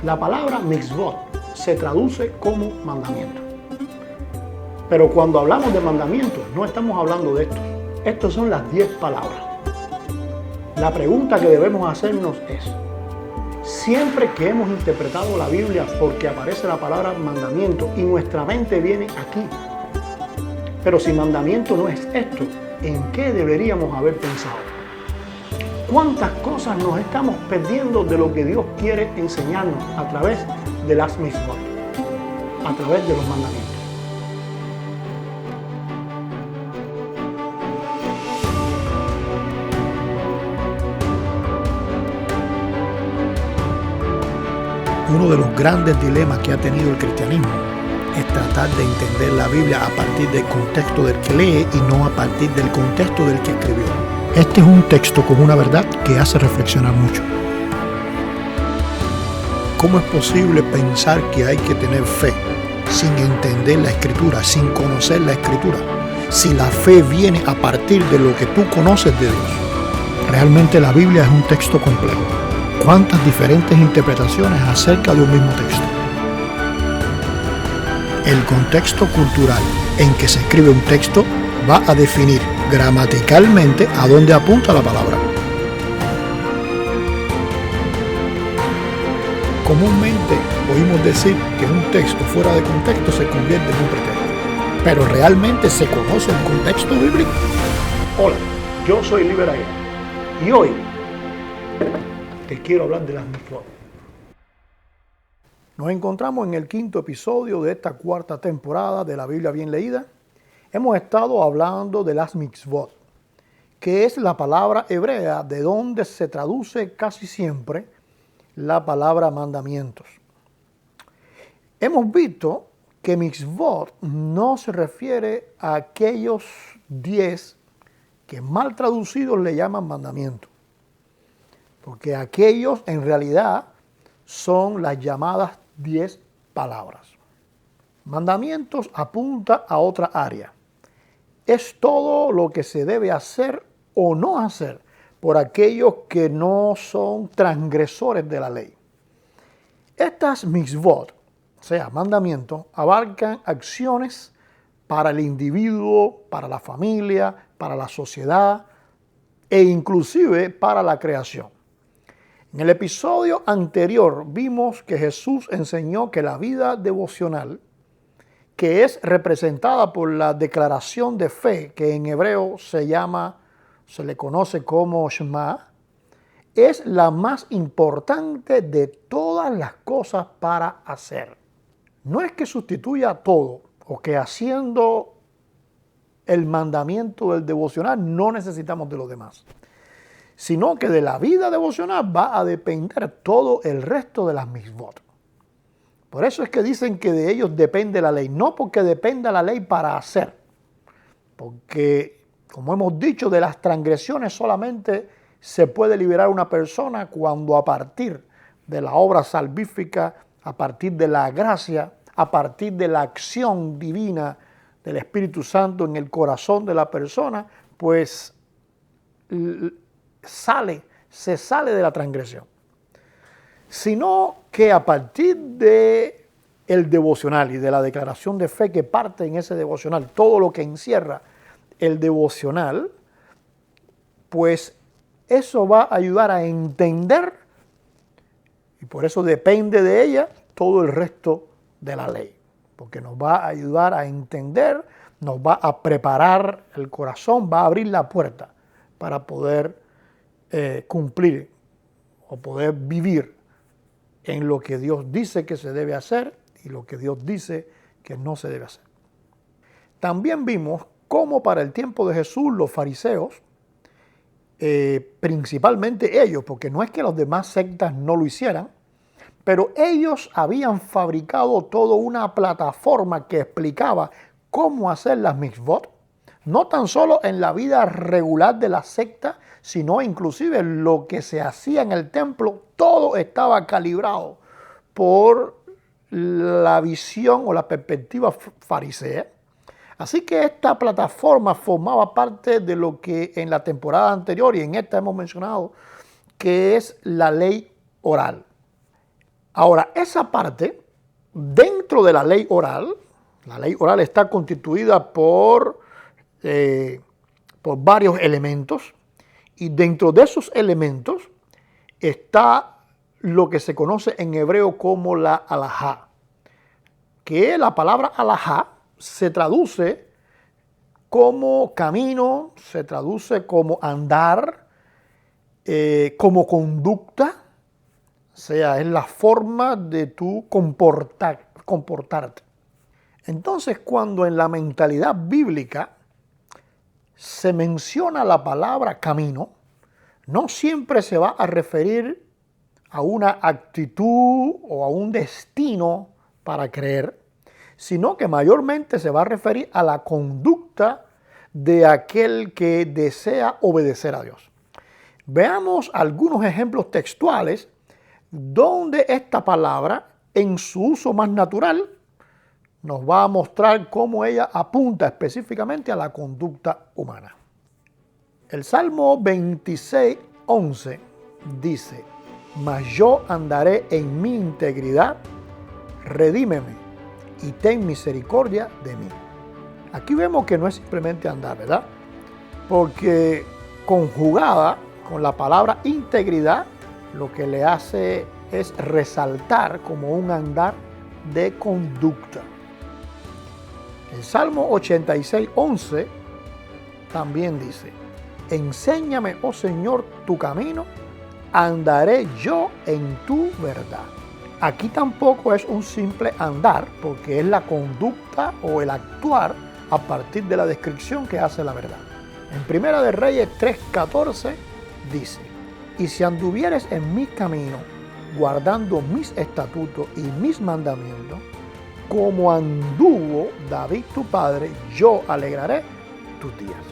La palabra mitzvot se traduce como mandamiento. Pero cuando hablamos de mandamientos, no estamos hablando de estos. Estos son las 10 palabras. La pregunta que debemos hacernos es, siempre que hemos interpretado la Biblia porque aparece la palabra mandamiento y nuestra mente viene aquí, pero si mandamiento no es esto, ¿en qué deberíamos haber pensado? ¿Cuántas cosas nos estamos perdiendo de lo que Dios quiere enseñarnos a través de las mitzvot, a través de los mandamientos? Uno de los grandes dilemas que ha tenido el cristianismo es tratar de entender la Biblia a partir del contexto del que lee y no a partir del contexto del que escribió. Este es un texto con una verdad que hace reflexionar mucho. ¿Cómo es posible pensar que hay que tener fe sin entender la Escritura, sin conocer la Escritura, si la fe viene a partir de lo que tú conoces de Dios? Realmente la Biblia es un texto complejo. ¿Cuántas diferentes interpretaciones acerca de un mismo texto? El contexto cultural en que se escribe un texto va a definir gramaticalmente a dónde apunta la palabra. Comúnmente oímos decir que un texto fuera de contexto se convierte en un pretexto. ¿Pero realmente se conoce el contexto bíblico? Hola, yo soy Liber Ayala y hoy te quiero hablar de las mitzvot. Nos encontramos en el 5º episodio de esta 4ª temporada de la Biblia Bien Leída. Hemos estado hablando de las mitzvot, que es la palabra hebrea de donde se traduce casi siempre la palabra mandamientos. Hemos visto que mitzvot no se refiere a aquellos 10 que mal traducidos le llaman mandamientos, porque aquellos en realidad son las llamadas 10 palabras. Mandamientos apunta a otra área. Es todo lo que se debe hacer o no hacer por aquellos que no son transgresores de la ley. Estas mitzvot, o sea, mandamientos, abarcan acciones para el individuo, para la familia, para la sociedad e inclusive para la creación. En el episodio anterior vimos que Jesús enseñó que la vida devocional, que es representada por la declaración de fe, que en hebreo se le conoce como Shema, es la más importante de todas las cosas para hacer. No es que sustituya todo o que haciendo el mandamiento del devocional no necesitamos de los demás, sino que de la vida devocional va a depender todo el resto de las mitzvot. Por eso es que dicen que de ellos depende la ley, no porque dependa la ley para hacer, porque, como hemos dicho, de las transgresiones solamente se puede liberar una persona cuando a partir de la obra salvífica, a partir de la gracia, a partir de la acción divina del Espíritu Santo en el corazón de la persona, pues se sale de la transgresión. Sino que a partir de el devocional y de la declaración de fe que parte en ese devocional, todo lo que encierra el devocional, pues eso va a ayudar a entender, y por eso depende de ella todo el resto de la ley, porque nos va a ayudar a entender, nos va a preparar el corazón, va a abrir la puerta para poder cumplir o poder vivir en lo que Dios dice que se debe hacer y lo que Dios dice que no se debe hacer. También vimos cómo para el tiempo de Jesús los fariseos, principalmente ellos, porque no es que las demás sectas no lo hicieran, pero ellos habían fabricado toda una plataforma que explicaba cómo hacer las mitzvot, no tan solo en la vida regular de la secta, sino inclusive lo que se hacía en el templo, todo estaba calibrado por la visión o la perspectiva farisea. Así que esta plataforma formaba parte de lo que en la temporada anterior y en esta hemos mencionado, que es la ley oral. Ahora, esa parte, dentro de la ley oral está constituida por varios elementos, y dentro de esos elementos está lo que se conoce en hebreo como la alajá, que la palabra alajá se traduce como camino, se traduce como andar, como conducta, o sea, es la forma de tu comportarte. Entonces, cuando en la mentalidad bíblica se menciona la palabra camino, no siempre se va a referir a una actitud o a un destino para creer, sino que mayormente se va a referir a la conducta de aquel que desea obedecer a Dios. Veamos algunos ejemplos textuales donde esta palabra, en su uso más natural, nos va a mostrar cómo ella apunta específicamente a la conducta humana. El Salmo 26:11 dice: mas yo andaré en mi integridad, redímeme y ten misericordia de mí. Aquí vemos que no es simplemente andar, ¿verdad? Porque conjugada con la palabra integridad, lo que le hace es resaltar como un andar de conducta. El Salmo 86:11 también dice: enséñame, oh Señor, tu camino, andaré yo en tu verdad. Aquí tampoco es un simple andar, porque es la conducta o el actuar a partir de la descripción que hace la verdad. En Primera de Reyes 3:14 dice: y si anduvieres en mi camino, guardando mis estatutos y mis mandamientos, como anduvo David tu padre, yo alegraré tus días.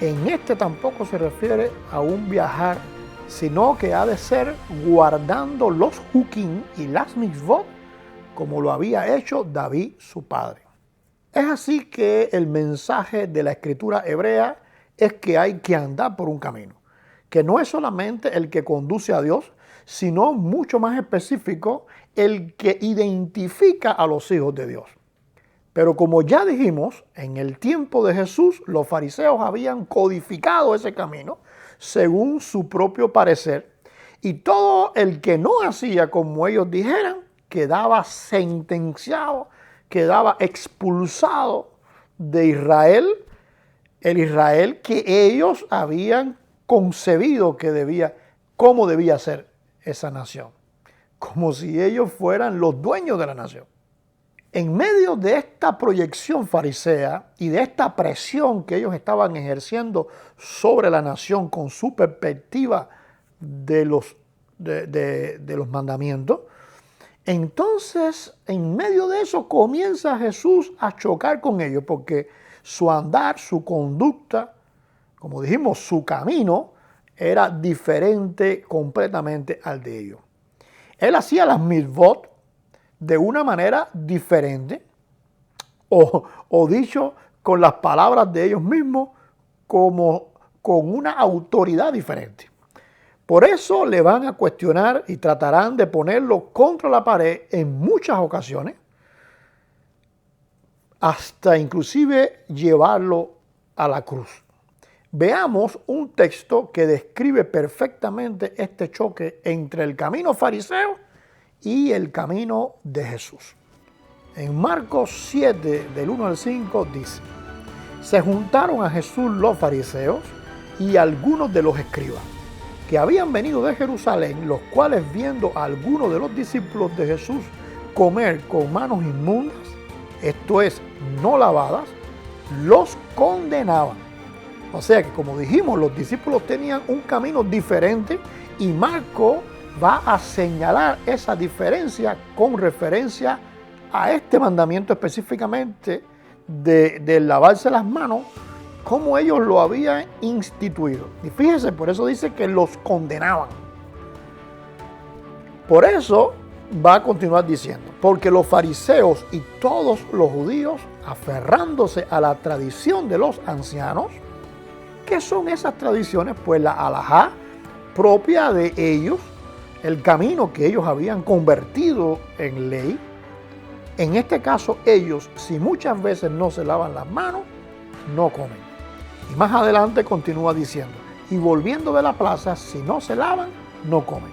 En este tampoco se refiere a un viajar, sino que ha de ser guardando los hukim y las mitzvot, como lo había hecho David su padre. Es así que el mensaje de la escritura hebrea es que hay que andar por un camino, que no es solamente el que conduce a Dios, sino mucho más específico, el que identifica a los hijos de Dios. Pero como ya dijimos, en el tiempo de Jesús, los fariseos habían codificado ese camino según su propio parecer, y todo el que no hacía como ellos dijeran, quedaba sentenciado, quedaba expulsado de Israel, el Israel que ellos habían concebido cómo debía ser esa nación, como si ellos fueran los dueños de la nación. En medio de esta proyección farisea y de esta presión que ellos estaban ejerciendo sobre la nación con su perspectiva de los mandamientos, entonces en medio de eso comienza Jesús a chocar con ellos, porque su andar, su conducta, como dijimos, su camino era diferente completamente al de ellos. Él hacía las mitzvot de una manera diferente, o dicho con las palabras de ellos mismos, como con una autoridad diferente. Por eso le van a cuestionar y tratarán de ponerlo contra la pared en muchas ocasiones, hasta inclusive llevarlo a la cruz. Veamos un texto que describe perfectamente este choque entre el camino fariseo y el camino de Jesús. En Marcos 7, del 1 al 5, dice: se juntaron a Jesús los fariseos y algunos de los escribas, que habían venido de Jerusalén, los cuales, viendo a algunos de los discípulos de Jesús comer con manos inmundas, esto es, no lavadas, los condenaban. O sea que, como dijimos, los discípulos tenían un camino diferente, y Marco va a señalar esa diferencia con referencia a este mandamiento específicamente de lavarse las manos, como ellos lo habían instituido. Y fíjense, por eso dice que los condenaban. Por eso va a continuar diciendo: porque los fariseos y todos los judíos, aferrándose a la tradición de los ancianos. ¿Qué son esas tradiciones? Pues la alajá propia de ellos, el camino que ellos habían convertido en ley. En este caso, ellos, si muchas veces no se lavan las manos, no comen. Y más adelante continúa diciendo, y volviendo de la plaza, si no se lavan, no comen.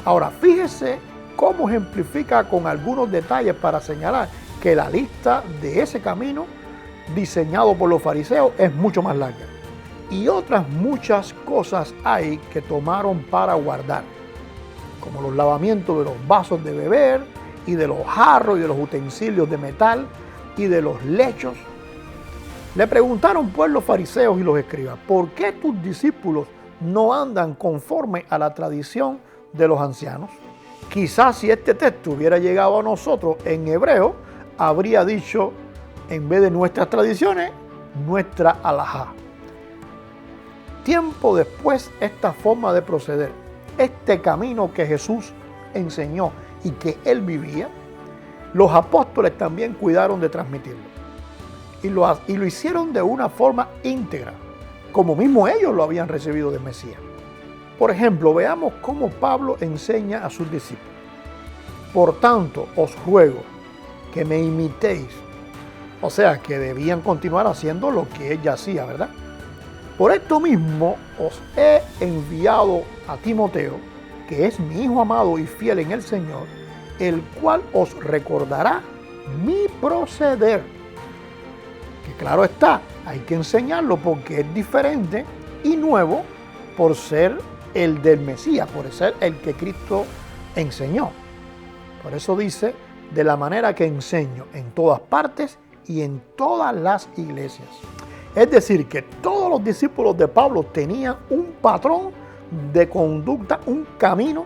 Ahora, fíjese cómo ejemplifica con algunos detalles para señalar que la lista de ese camino diseñado por los fariseos es mucho más larga. Y otras muchas cosas hay que tomaron para guardar, como los lavamientos de los vasos de beber y de los jarros y de los utensilios de metal y de los lechos. Le preguntaron pues los fariseos y los escribas, ¿por qué tus discípulos no andan conforme a la tradición de los ancianos? Quizás si este texto hubiera llegado a nosotros en hebreo, habría dicho, en vez de nuestras tradiciones, nuestra alajá. Tiempo después, esta forma de proceder, este camino que Jesús enseñó y que él vivía, los apóstoles también cuidaron de transmitirlo. Y lo hicieron de una forma íntegra, como mismo ellos lo habían recibido del Mesías. Por ejemplo, veamos cómo Pablo enseña a sus discípulos. Por tanto, os ruego que me imitéis. O sea, que debían continuar haciendo lo que él ya hacía, ¿verdad? Por esto mismo os he enviado a Timoteo, que es mi hijo amado y fiel en el Señor, el cual os recordará mi proceder. Que claro está, hay que enseñarlo porque es diferente y nuevo por ser el del Mesías, por ser el que Cristo enseñó. Por eso dice, de la manera que enseño en todas partes y en todas las iglesias. Es decir, que todos los discípulos de Pablo tenían un patrón de conducta, un camino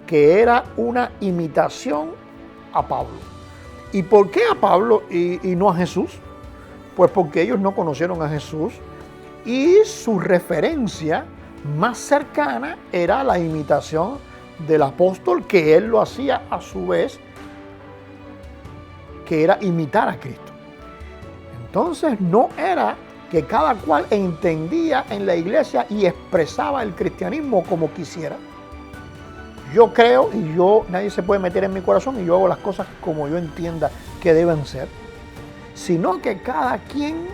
que era una imitación a Pablo. ¿Y por qué a Pablo y no a Jesús? Pues porque ellos no conocieron a Jesús y su referencia más cercana era la imitación del apóstol, que él lo hacía a su vez, que era imitar a Cristo. Entonces no era que cada cual entendía en la iglesia y expresaba el cristianismo como quisiera. Yo creo y nadie se puede meter en mi corazón y yo hago las cosas como yo entienda que deben ser, sino que cada quien,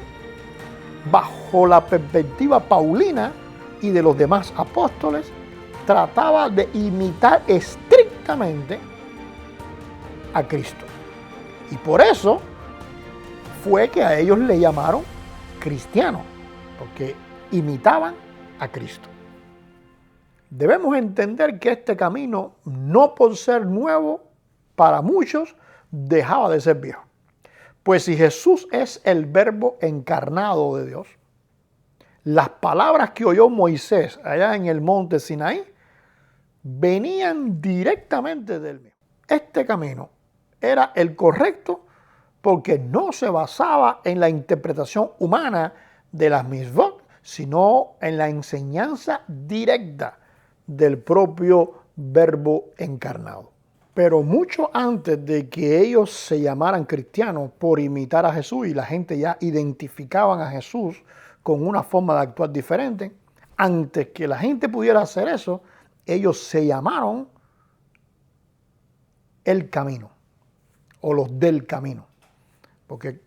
bajo la perspectiva paulina y de los demás apóstoles, trataba de imitar estrictamente a Cristo. Y por eso fue que a ellos le llamaron cristianos, porque imitaban a Cristo. Debemos entender que este camino, no por ser nuevo para muchos, dejaba de ser viejo. Pues si Jesús es el verbo encarnado de Dios, las palabras que oyó Moisés allá en el monte Sinaí venían directamente de él mismo. Este camino era el correcto porque no se basaba en la interpretación humana de las mitzvot, sino en la enseñanza directa del propio verbo encarnado. Pero mucho antes de que ellos se llamaran cristianos por imitar a Jesús y la gente ya identificaban a Jesús con una forma de actuar diferente, antes que la gente pudiera hacer eso, ellos se llamaron el camino o los del camino. Porque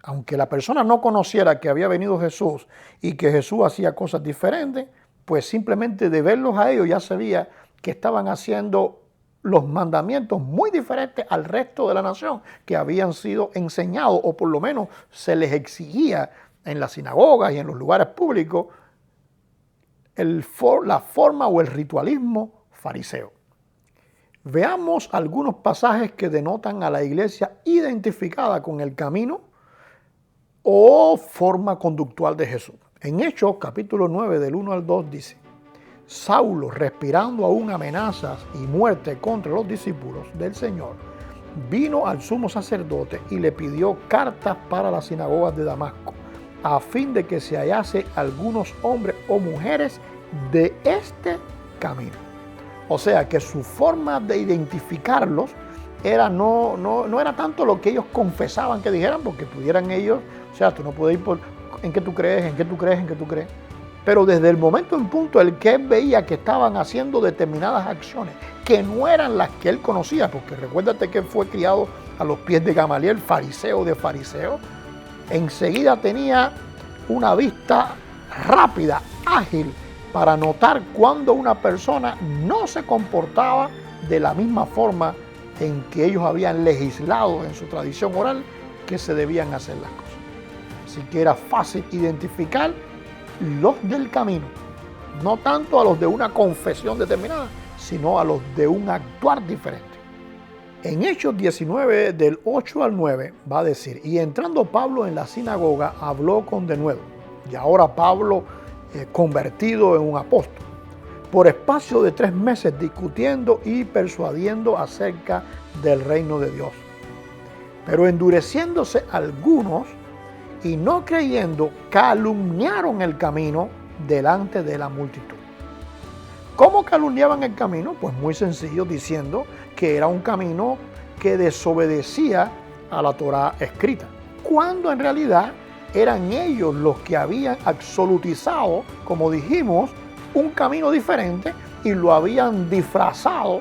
aunque la persona no conociera que había venido Jesús y que Jesús hacía cosas diferentes, pues simplemente de verlos a ellos ya sabía que estaban haciendo los mandamientos muy diferentes al resto de la nación que habían sido enseñados, o por lo menos se les exigía en las sinagogas y en los lugares públicos la forma o el ritualismo fariseo. Veamos algunos pasajes que denotan a la iglesia identificada con el camino o forma conductual de Jesús. En Hechos, capítulo 9, del 1 al 2, dice: Saulo, respirando aún amenazas y muerte contra los discípulos del Señor, vino al sumo sacerdote y le pidió cartas para las sinagogas de Damasco, a fin de que se hallase algunos hombres o mujeres de este camino. O sea que su forma de identificarlos era no era tanto lo que ellos confesaban que dijeran, porque pudieran ellos, o sea, tú no puedes ir por en qué tú crees, en qué tú crees, en qué tú crees. Pero desde el momento en punto en que él veía que estaban haciendo determinadas acciones que no eran las que él conocía, porque recuérdate que él fue criado a los pies de Gamaliel, fariseo de fariseos. Enseguida tenía una vista rápida, ágil, para notar cuando una persona no se comportaba de la misma forma en que ellos habían legislado en su tradición oral que se debían hacer las cosas. Así que era fácil identificar los del camino, no tanto a los de una confesión determinada, sino a los de un actuar diferente. En Hechos 19, del 8 al 9, va a decir: y entrando Pablo en la sinagoga, habló con denuedo. Y ahora Pablo, convertido en un apóstol, por espacio de 3 meses discutiendo y persuadiendo acerca del reino de Dios. Pero endureciéndose algunos y no creyendo, calumniaron el camino delante de la multitud. ¿Cómo calumniaban el camino? Pues muy sencillo, diciendo que era un camino que desobedecía a la Torá escrita, cuando en realidad eran ellos los que habían absolutizado, como dijimos, un camino diferente y lo habían disfrazado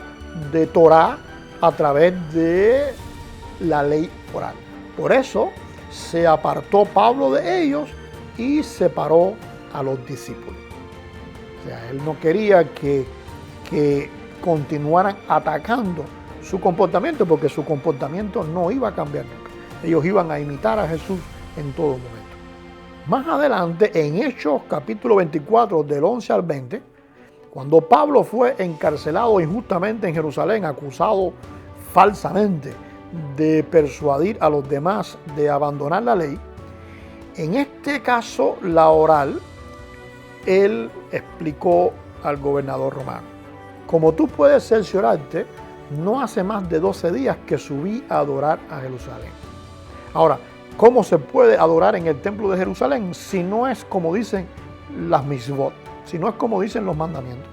de Torá a través de la ley oral. Por eso se apartó Pablo de ellos y separó a los discípulos. O sea, él no quería que continuaran atacando su comportamiento, porque su comportamiento no iba a cambiar nunca. Ellos iban a imitar a Jesús en todo momento. Más adelante, en Hechos capítulo 24, del 11 al 20, cuando Pablo fue encarcelado injustamente en Jerusalén, acusado falsamente de persuadir a los demás de abandonar la ley, en este caso la oral, él explicó al gobernador romano: como tú puedes cerciorarte, no hace más de 12 días que subí a adorar a Jerusalén. Ahora, ¿cómo se puede adorar en el templo de Jerusalén si no es como dicen las mitzvot, si no es como dicen los mandamientos?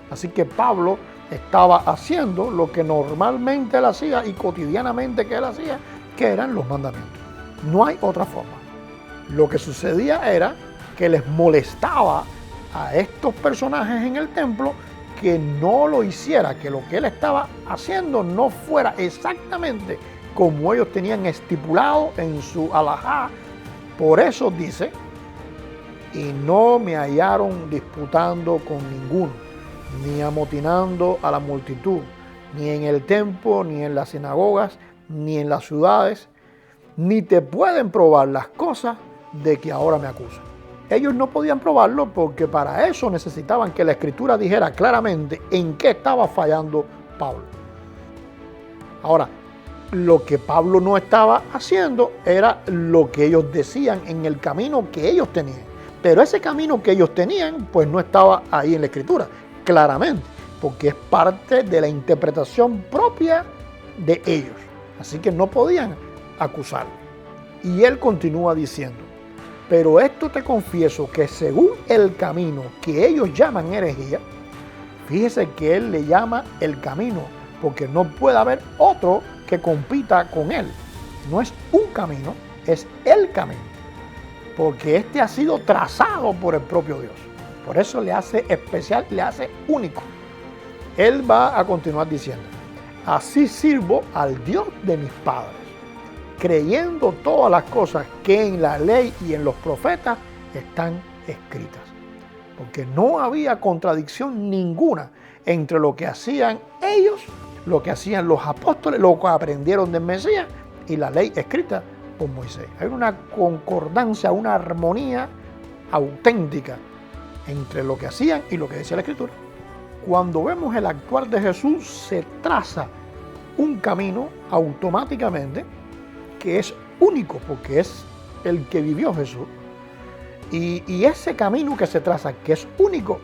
Así que Pablo estaba haciendo lo que normalmente él hacía y cotidianamente que él hacía, que eran los mandamientos. No hay otra forma. Lo que sucedía era que les molestaba a estos personajes en el templo que no lo hiciera, que lo que él estaba haciendo no fuera exactamente como ellos tenían estipulado en su alajá. Por eso dice: y no me hallaron disputando con ninguno, ni amotinando a la multitud, ni en el templo, ni en las sinagogas, ni en las ciudades, ni te pueden probar las cosas de que ahora me acusan. Ellos no podían probarlo porque para eso necesitaban que la Escritura dijera claramente en qué estaba fallando Pablo. Ahora, lo que Pablo no estaba haciendo era lo que ellos decían en el camino que ellos tenían. Pero ese camino que ellos tenían, pues no estaba ahí en la Escritura, claramente, porque es parte de la interpretación propia de ellos. Así que no podían acusarlo. Y él continúa diciendo: pero esto te confieso que según el camino que ellos llaman herejía, fíjese que él le llama el camino, porque no puede haber otro que compita con él. No es un camino, es el camino, porque este ha sido trazado por el propio Dios. Por eso le hace especial, le hace único. Él va a continuar diciendo: así sirvo al Dios de mis padres, creyendo todas las cosas que en la ley y en los profetas están escritas. Porque no había contradicción ninguna entre lo que hacían ellos, lo que hacían los apóstoles, lo que aprendieron del Mesías y la ley escrita por Moisés. Hay una concordancia, una armonía auténtica entre lo que hacían y lo que decía la Escritura. Cuando vemos el actuar de Jesús, se traza un camino automáticamente que es único, porque es el que vivió Jesús. Y ese camino que se traza, que es único,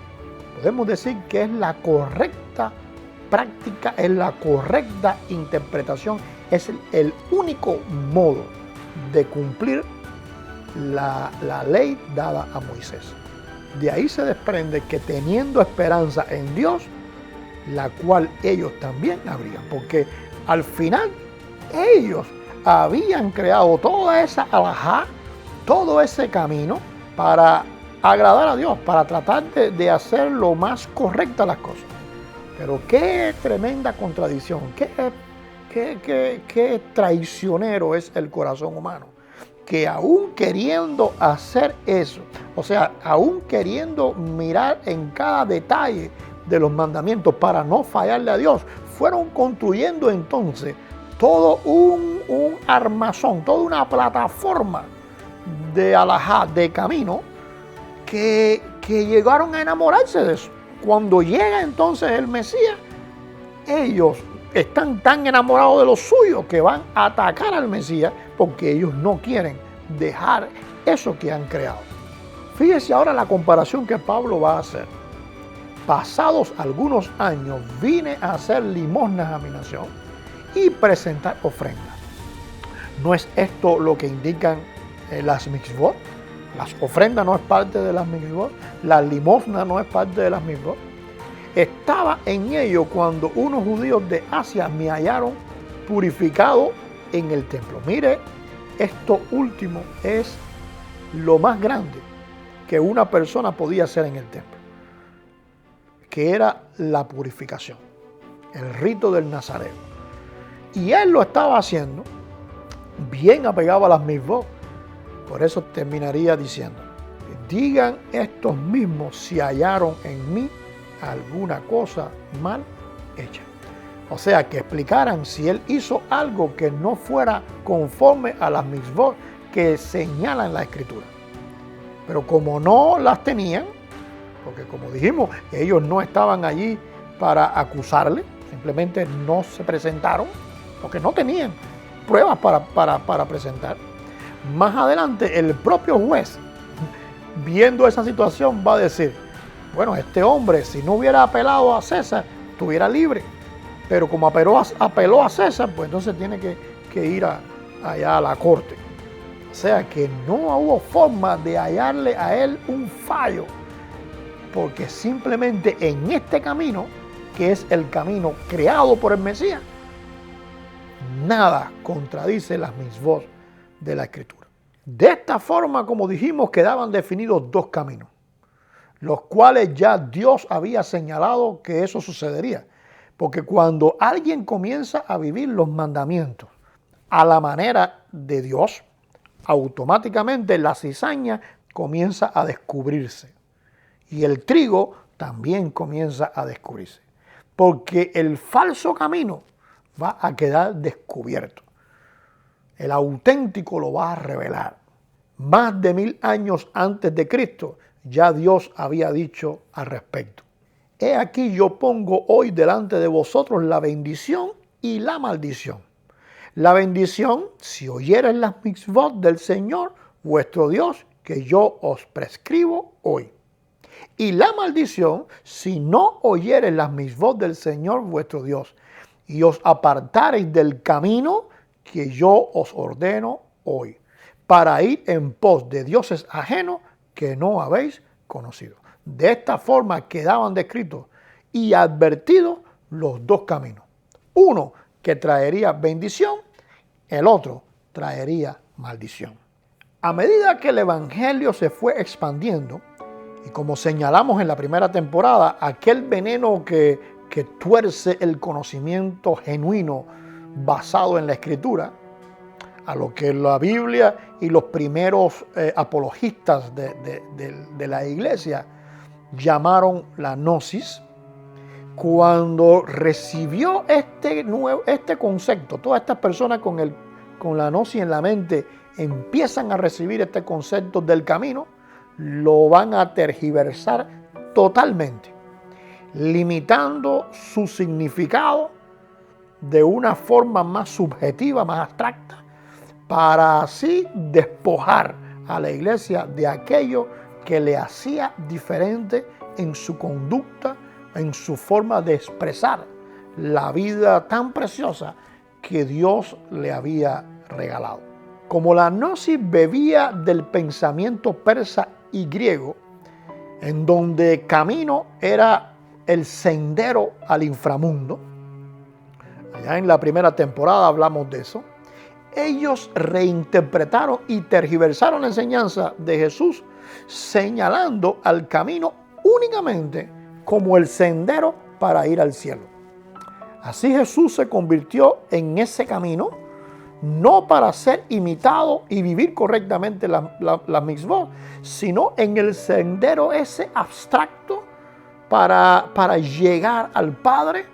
podemos decir que es la correcta práctica, es la correcta interpretación, es el único modo de cumplir la ley dada a Moisés. De ahí se desprende que teniendo esperanza en Dios, la cual ellos también habrían, porque al final ellos habían creado toda esa alajá, todo ese camino para agradar a Dios, para tratar de hacer lo más correctas las cosas. Pero qué tremenda contradicción, qué traicionero es el corazón humano, que aún queriendo hacer eso, o sea, aún queriendo mirar en cada detalle de los mandamientos para no fallarle a Dios, fueron construyendo entonces todo un armazón, toda una plataforma de alajá, de camino, que llegaron a enamorarse de eso. Cuando llega entonces el Mesías, ellos están tan enamorados de lo suyo que van a atacar al Mesías porque ellos no quieren dejar eso que han creado. Fíjese ahora la comparación que Pablo va a hacer. Pasados algunos años vine a hacer limosnas a mi nación y presentar ofrendas. ¿No es esto lo que indican las mitzvot? Las ofrendas no es parte de las mitzvot, la limosna no es parte de las mitzvot. Estaba en ello cuando unos judíos de Asia me hallaron purificado en el templo. Mire, esto último es lo más grande que una persona podía hacer en el templo, que era la purificación, el rito del Nazareo. Y él lo estaba haciendo bien apegado a las mitzvot. Por eso terminaría diciendo, digan estos mismos si hallaron en mí alguna cosa mal hecha. O sea, que explicaran si él hizo algo que no fuera conforme a las mitzvot que señalan la Escritura. Pero como no las tenían, porque como dijimos, ellos no estaban allí para acusarle, simplemente no se presentaron, porque no tenían pruebas para presentar. Más adelante, el propio juez, viendo esa situación, va a decir, bueno, este hombre, si no hubiera apelado a César, estuviera libre. Pero como apeló a César, pues entonces tiene que ir allá a la corte. O sea que no hubo forma de hallarle a él un fallo, porque simplemente en este camino, que es el camino creado por el Mesías, nada contradice las mitzvot de la Escritura. De esta forma, como dijimos, quedaban definidos dos caminos, los cuales ya Dios había señalado que eso sucedería. Porque cuando alguien comienza a vivir los mandamientos a la manera de Dios, automáticamente la cizaña comienza a descubrirse. Y el trigo también comienza a descubrirse. Porque el falso camino va a quedar descubierto. El auténtico lo va a revelar. Más de 1000 años antes de Cristo, ya Dios había dicho al respecto. He aquí yo pongo hoy delante de vosotros la bendición y la maldición. La bendición, si oyeres las mitzvot del Señor, vuestro Dios, que yo os prescribo hoy. Y la maldición, si no oyeres las mitzvot del Señor, vuestro Dios, y os apartareis del camino que yo os ordeno hoy, para ir en pos de dioses ajenos que no habéis conocido. De esta forma quedaban descritos y advertidos los dos caminos. Uno que traería bendición, el otro traería maldición. A medida que el Evangelio se fue expandiendo, y como señalamos en la primera temporada, aquel veneno que tuerce el conocimiento genuino basado en la Escritura, a lo que la Biblia y los primeros apologistas de la iglesia llamaron la gnosis. Cuando recibió este concepto, todas estas personas con la gnosis en la mente empiezan a recibir este concepto del camino, lo van a tergiversar totalmente, limitando su significado de una forma más subjetiva, más abstracta, para así despojar a la iglesia de aquello que le hacía diferente en su conducta, en su forma de expresar la vida tan preciosa que Dios le había regalado. Como la gnosis bebía del pensamiento persa y griego, en donde camino era el sendero al inframundo, allá en la primera temporada hablamos de eso, ellos reinterpretaron y tergiversaron la enseñanza de Jesús, señalando al camino únicamente como el sendero para ir al cielo. Así Jesús se convirtió en ese camino, no para ser imitado y vivir correctamente las mitzvot, sino en el sendero ese abstracto para llegar al Padre,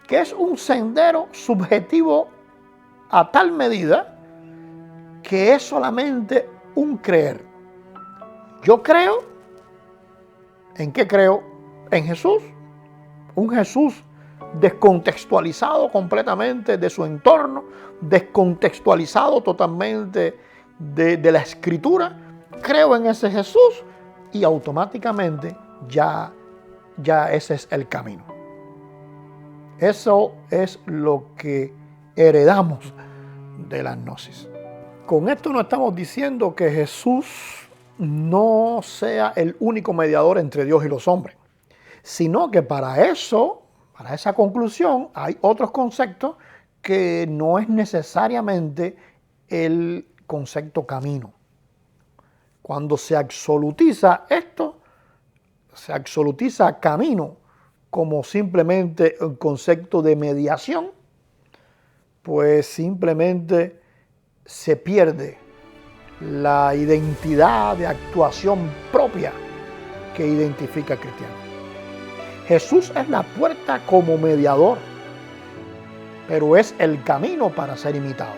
que es un sendero subjetivo a tal medida que es solamente un creer. Yo creo, ¿en qué creo? En Jesús, un Jesús descontextualizado completamente de su entorno, descontextualizado totalmente de la Escritura. Creo en ese Jesús y automáticamente ya ese es el camino. Eso es lo que heredamos de la gnosis. Con esto no estamos diciendo que Jesús no sea el único mediador entre Dios y los hombres, sino que para esa conclusión hay otros conceptos que no es necesariamente el concepto camino. Cuando se absolutiza esto, se absolutiza camino como simplemente el concepto de mediación, pues simplemente se pierde la identidad de actuación propia que identifica al cristiano. Jesús es la puerta como mediador, pero es el camino para ser imitado.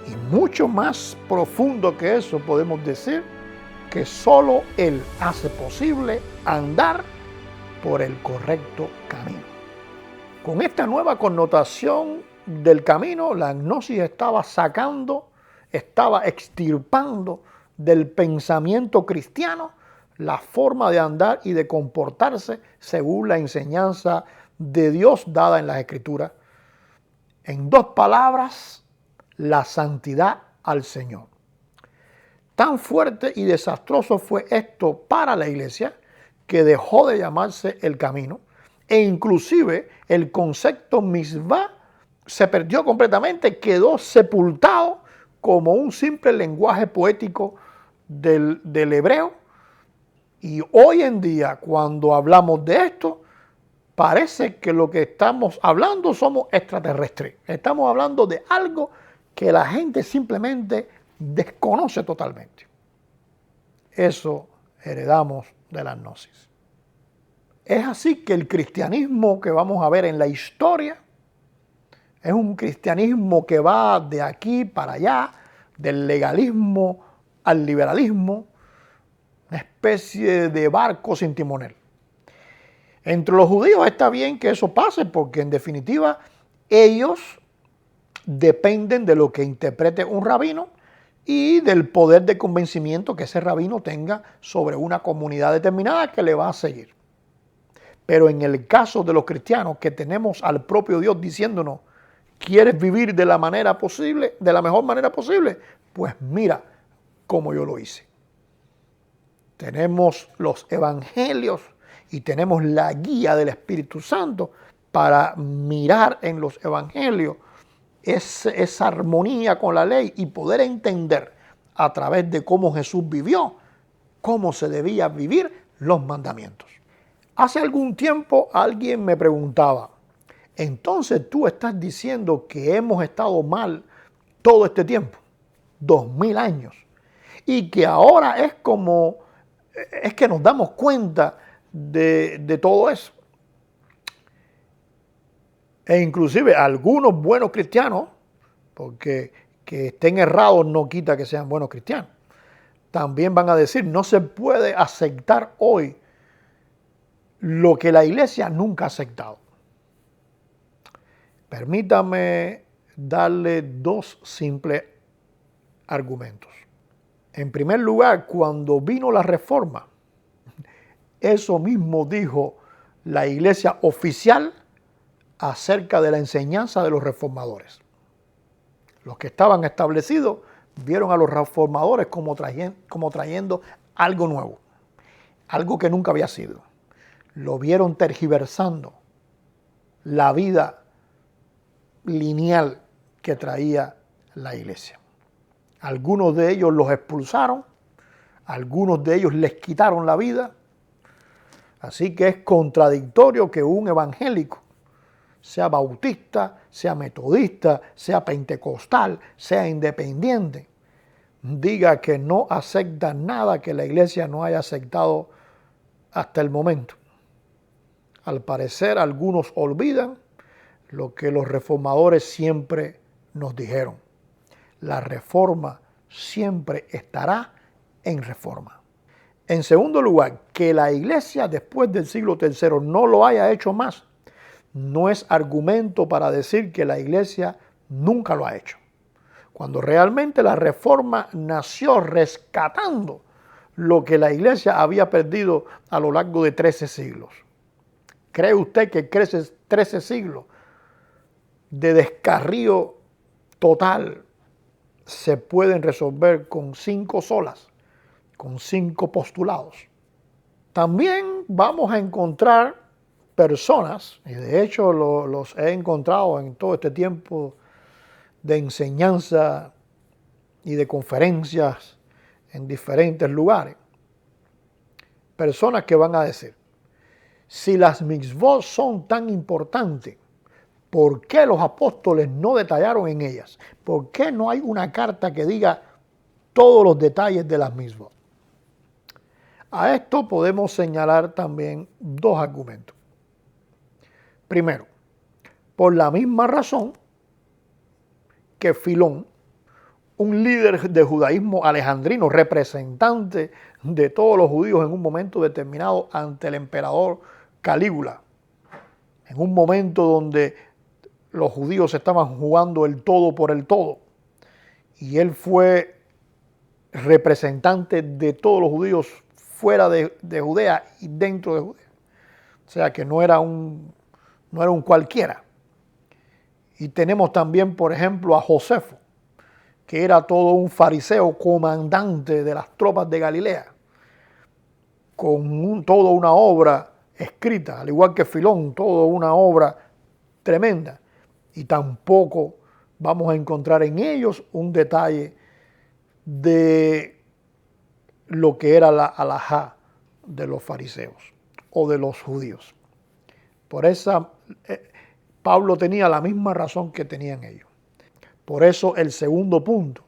Y mucho más profundo que eso podemos decir que solo Él hace posible andar por el correcto camino. Con esta nueva connotación del camino, la gnosis estaba extirpando del pensamiento cristiano la forma de andar y de comportarse según la enseñanza de Dios dada en las Escrituras. En dos palabras, la santidad al Señor. Tan fuerte y desastroso fue esto para la iglesia que dejó de llamarse el camino e inclusive el concepto mitzvah se perdió completamente, quedó sepultado como un simple lenguaje poético del hebreo. Y hoy en día, cuando hablamos de esto, parece que lo que estamos hablando somos extraterrestres. Estamos hablando de algo que la gente simplemente desconoce totalmente. Eso heredamos de la gnosis. Es así que el cristianismo que vamos a ver en la historia es un cristianismo que va de aquí para allá, del legalismo al liberalismo, una especie de barco sin timonel. Entre los judíos está bien que eso pase porque en definitiva ellos dependen de lo que interprete un rabino y del poder de convencimiento que ese rabino tenga sobre una comunidad determinada que le va a seguir. Pero en el caso de los cristianos que tenemos al propio Dios diciéndonos, ¿quieres vivir de la manera posible, de la mejor manera posible? Pues mira cómo yo lo hice. Tenemos los evangelios y tenemos la guía del Espíritu Santo para mirar en los evangelios esa armonía con la ley y poder entender a través de cómo Jesús vivió, cómo se debía vivir los mandamientos. Hace algún tiempo alguien me preguntaba, entonces tú estás diciendo que hemos estado mal todo este tiempo, 2000 años, y que ahora es que nos damos cuenta de todo eso. E inclusive algunos buenos cristianos, porque que estén errados no quita que sean buenos cristianos, también van a decir, no se puede aceptar hoy lo que la iglesia nunca ha aceptado. Permítame darle dos simples argumentos. En primer lugar, cuando vino la reforma, eso mismo dijo la iglesia oficial acerca de la enseñanza de los reformadores. Los que estaban establecidos vieron a los reformadores como trayendo algo nuevo, algo que nunca había sido. Lo vieron tergiversando la vida lineal que traía la iglesia. Algunos de ellos los expulsaron, algunos de ellos les quitaron la vida, Así que es contradictorio que un evangélico, sea bautista, sea metodista, sea pentecostal, sea independiente, diga que no acepta nada que la iglesia no haya aceptado hasta el momento. Al parecer, algunos olvidan lo que los reformadores siempre nos dijeron. La reforma siempre estará en reforma. En segundo lugar, que la iglesia después del siglo III no lo haya hecho más, no es argumento para decir que la iglesia nunca lo ha hecho. Cuando realmente la reforma nació rescatando lo que la iglesia había perdido a lo largo de 13 siglos. ¿Cree usted que 13 siglos de descarrío total se pueden resolver con 5 solas, con 5 postulados? También vamos a encontrar personas, y de hecho los he encontrado en todo este tiempo de enseñanza y de conferencias en diferentes lugares, personas que van a decir, si las mitzvot son tan importantes, ¿por qué los apóstoles no detallaron en ellas? ¿Por qué no hay una carta que diga todos los detalles de las mitzvot? A esto podemos señalar también 2 argumentos. Primero, por la misma razón que Filón, un líder de judaísmo alejandrino, representante de todos los judíos en un momento determinado ante el emperador Calígula, en un momento donde los judíos estaban jugando el todo por el todo, y él fue representante de todos los judíos fuera de Judea y dentro de Judea. O sea que no era un cualquiera. Y tenemos también, por ejemplo, a Josefo, que era todo un fariseo, comandante de las tropas de Galilea, con toda una obra escrita, al igual que Filón, toda una obra tremenda. Y tampoco vamos a encontrar en ellos un detalle de lo que era la halajá de los fariseos o de los judíos. Por esa, Pablo tenía la misma razón que tenían ellos. Por eso el segundo punto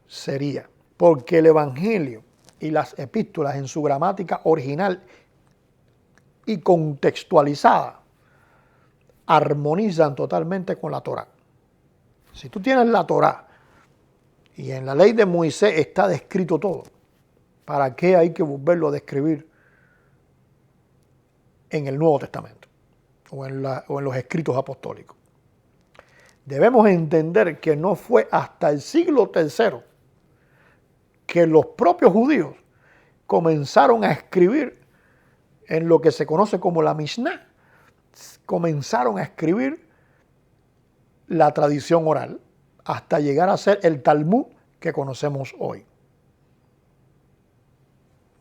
sería, porque el Evangelio y las epístolas en su gramática original y contextualizada armonizan totalmente con la Torá. Si tú tienes la Torá y en la ley de Moisés está descrito todo, ¿para qué hay que volverlo a describir en el Nuevo Testamento o en los escritos apostólicos? Debemos entender que no fue hasta el siglo III que los propios judíos comenzaron a escribir en lo que se conoce como la Mishnah, comenzaron a escribir la tradición oral hasta llegar a ser el Talmud que conocemos hoy.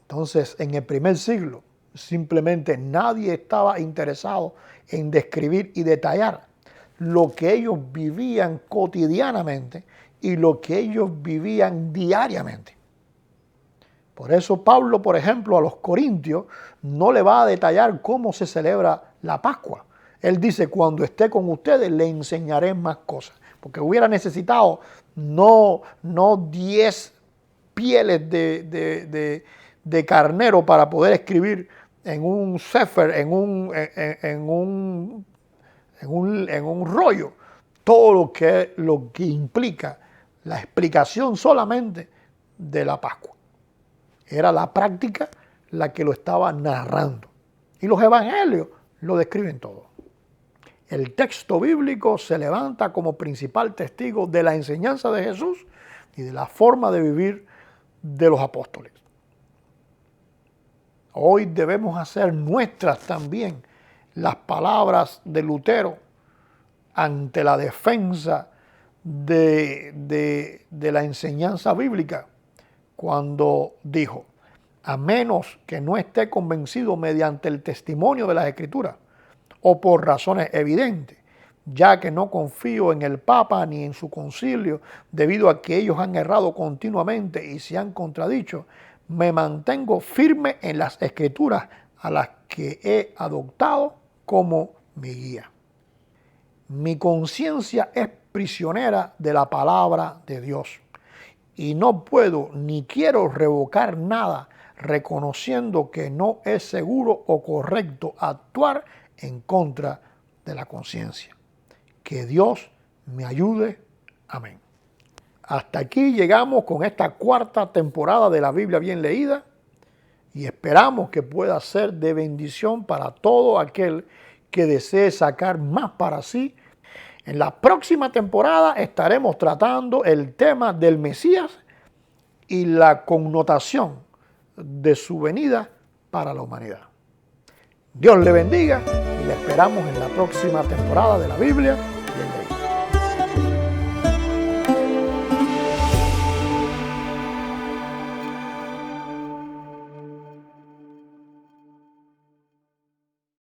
Entonces, en el primer siglo, simplemente nadie estaba interesado en describir y detallar lo que ellos vivían cotidianamente y lo que ellos vivían diariamente. Por eso Pablo, por ejemplo, a los corintios no le va a detallar cómo se celebra la Pascua. Él dice, cuando esté con ustedes le enseñaré más cosas. Porque hubiera necesitado no 10 pieles de carnero para poder escribir en un sefer, en un rollo, todo lo que implica la explicación solamente de la Pascua. Era la práctica la que lo estaba narrando. Y los evangelios lo describen todo. El texto bíblico se levanta como principal testigo de la enseñanza de Jesús y de la forma de vivir de los apóstoles. Hoy debemos hacer nuestras también las palabras de Lutero ante la defensa de la enseñanza bíblica, cuando dijo, a menos que no esté convencido mediante el testimonio de las Escrituras o por razones evidentes, ya que no confío en el Papa ni en su concilio, debido a que ellos han errado continuamente y se han contradicho, me mantengo firme en las Escrituras a las que he adoptado como mi guía. Mi conciencia es prisionera de la palabra de Dios y no puedo ni quiero revocar nada reconociendo que no es seguro o correcto actuar en contra de la conciencia. Que Dios me ayude. Amén. Hasta aquí llegamos con esta cuarta temporada de la Biblia bien leída y esperamos que pueda ser de bendición para todo aquel que desee sacar más para sí. En la próxima temporada estaremos tratando el tema del Mesías y la connotación de su venida para la humanidad. Dios le bendiga y le esperamos en la próxima temporada de la Biblia